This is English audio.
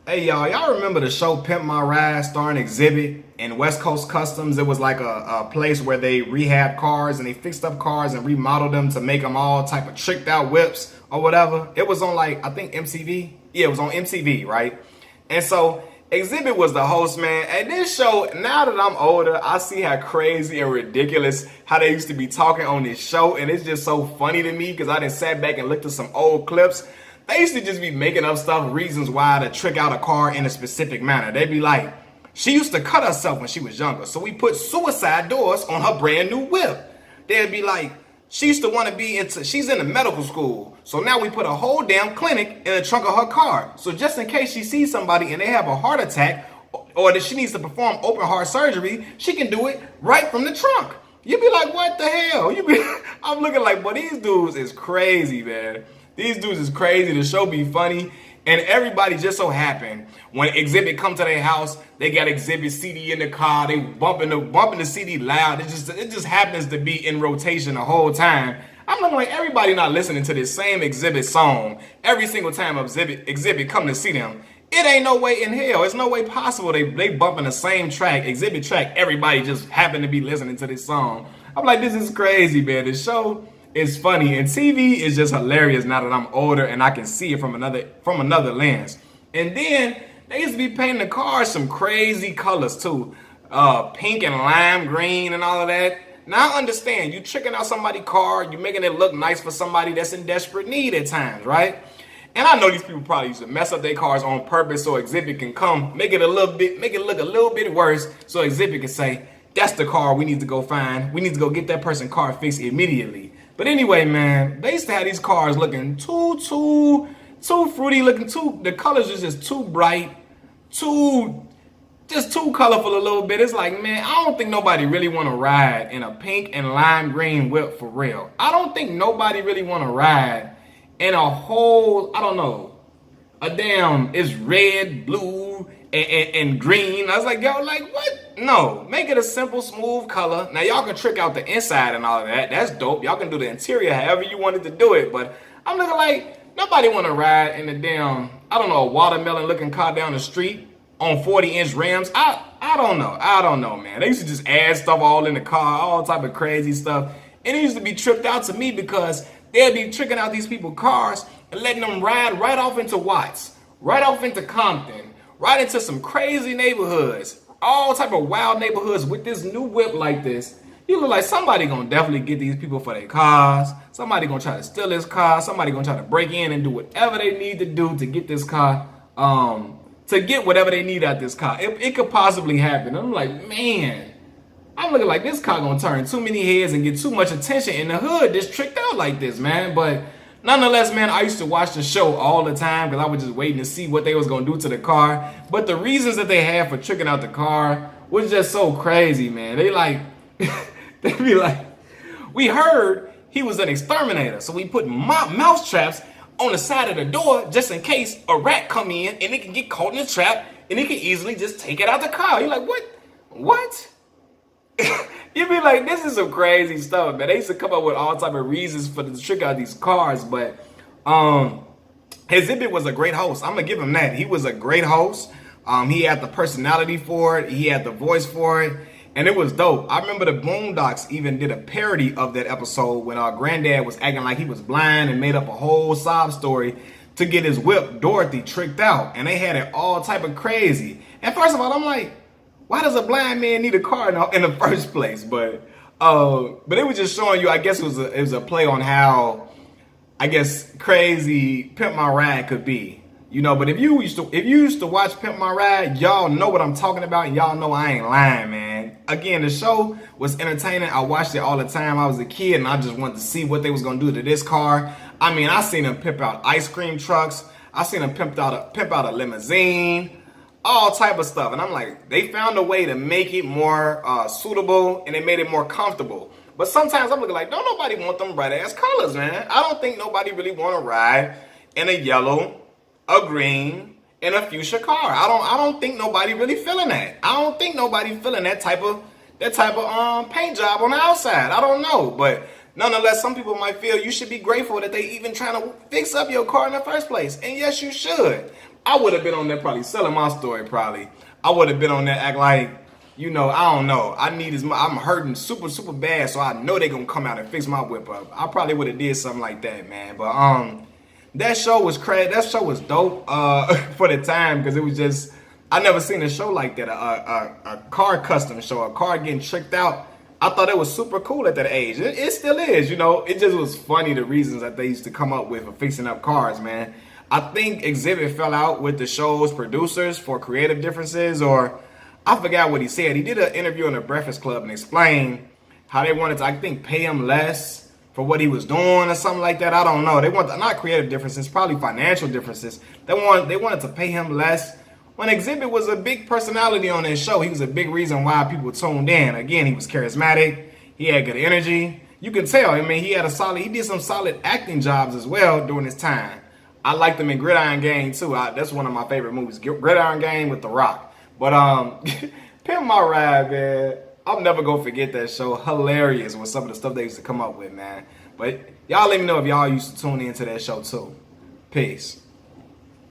Hey y'all remember the show Pimp My Ride starring Exhibit and West Coast Customs? It was like a place where they rehab cars and they fixed up cars and remodeled them to make them all type of tricked out whips or whatever. It was on like, I think MTV. Yeah, it was on MTV, right? And so Exhibit was the host, man. And this show, now that I'm older, I see how crazy and ridiculous how they used to be talking on this show. And it's just so funny to me because I done sat back and looked at some old clips. They used to just be making up stuff, reasons why to trick out a car in a specific manner. They'd be like, she used to cut herself when she was younger, so we put suicide doors on her brand new whip. They'd be like, she used to want to be she's in the medical school, so now we put a whole damn clinic in the trunk of her car. So just in case she sees somebody and they have a heart attack or that she needs to perform open heart surgery, she can do it right from the trunk. You'd be like, what the hell? I'm looking like, boy, these dudes is crazy, man. These dudes is crazy. The show be funny. And everybody just so happened when Exhibit come to their house, they got Exhibit CD in the car. They bumping the CD loud. It just happens to be in rotation the whole time. I'm looking like everybody not listening to this same Exhibit song every single time Exhibit come to see them. It ain't no way in hell. It's no way possible they bumping the same track, Exhibit track. Everybody just happen to be listening to this song. I'm like, this is crazy, man. The show is funny, and TV is just hilarious now that I'm older and I can see it from another lens. And then they used to be painting the cars some crazy colors too, pink and lime green and all of that. Now I understand, you tricking out somebody's car, you making it look nice for somebody that's in desperate need at times, right? And I know these people probably used to mess up their cars on purpose so Exhibit can come, make it look a little bit worse, so Exhibit can say, that's the car we need to go find. We need to go get that person's car fixed immediately. But anyway, man, they used to have these cars looking too fruity looking, the colors are just too bright, too colorful a little bit. It's like, man, I don't think nobody really want to ride in a pink and lime green whip for real. I don't think nobody really want to ride in a whole, I don't know, it's red, blue, and green. I was like, yo, like what? No, make it a simple, smooth color. Now y'all can trick out the inside and all of that. That's dope. Y'all can do the interior however you wanted to do it. But I'm looking like nobody want to ride in a damn, I don't know, a watermelon looking car down the street on 40-inch rims. I don't know, man. They used to just add stuff all in the car, all type of crazy stuff. And it used to be tripped out to me because they'd be tricking out these people's cars and letting them ride right off into Watts, right off into Compton, right into some crazy neighborhoods, all type of wild neighborhoods with this new whip like this. You look like somebody gonna definitely get these people for their cars. Somebody gonna try to steal this car. Somebody gonna try to break in and do whatever they need to do to get this car, to get whatever they need out this car. It could possibly happen. I'm like, man, I'm looking like this car gonna turn too many heads and get too much attention in the hood. This tricked out like this, man. But nonetheless, man, I used to watch the show all the time because I was just waiting to see what they was going to do to the car. But the reasons that they had for tricking out the car was just so crazy, man. They like, they be like, we heard he was an exterminator, so we put mouse traps on the side of the door just in case a rat come in and it can get caught in the trap and it can easily just take it out the car. You're like, what? You'd be like, this is some crazy stuff, man. They used to come up with all type of reasons for the trick out these cars, but Exhibit was a great host. I'm gonna give him that. He was a great host. He had the personality for it. He had the voice for it, and it was dope. I remember the Boondocks even did a parody of that episode when our granddad was acting like he was blind and made up a whole sob story to get his whip Dorothy tricked out, and they had it all type of crazy. And first of all, I'm like, why does a blind man need a car in the first place? But it was just showing you, I guess it was a play on how, I guess, crazy Pimp My Ride could be. You know, but if you used to watch Pimp My Ride, y'all know what I'm talking about, and y'all know I ain't lying, man. Again, the show was entertaining. I watched it all the time. I was a kid, and I just wanted to see what they was gonna do to this car. I mean, I seen them pimp out ice cream trucks. I seen them pimp out a limousine. All type of stuff. And I'm like, they found a way to make it more suitable, and they made it more comfortable. But sometimes I'm looking like, don't nobody want them bright ass colors, man. I don't think nobody really want to ride in a yellow, a green, and a fuchsia car. I don't think nobody really feeling that. I don't think nobody feeling that type of paint job on the outside. I don't know, but Nonetheless, some people might feel you should be grateful that they even trying to fix up your car in the first place. And yes, you should. I would have been on there probably selling my story probably. I would have been on there act like, you know, I don't know. I'm hurting super, super bad, so I know they're gonna come out and fix my whip up. I probably would have did something like that, man. But that show was crazy. That show was dope for the time, because it was just, I never seen a show like that. A car custom show, a car getting tricked out. I thought it was super cool at that age. It still is, you know. It just was funny, the reasons that they used to come up with for fixing up cars, man. I think Exhibit fell out with the show's producers for creative differences, or I forgot what he said. He did an interview on the Breakfast Club and explained how they wanted to, I think, pay him less for what he was doing or something like that. I don't know. They want not creative differences, probably financial differences. They wanted to pay him less. When Exhibit was a big personality on this show, he was a big reason why people tuned in. Again, he was charismatic. He had good energy. You can tell. I mean, he did some solid acting jobs as well during his time. I liked him in Gridiron Gang too. That's one of my favorite movies, Gridiron Gang with The Rock. But Pimp My Ride, man. I'm never gonna forget that show. Hilarious with some of the stuff they used to come up with, man. But y'all let me know if y'all used to tune into that show too. Peace.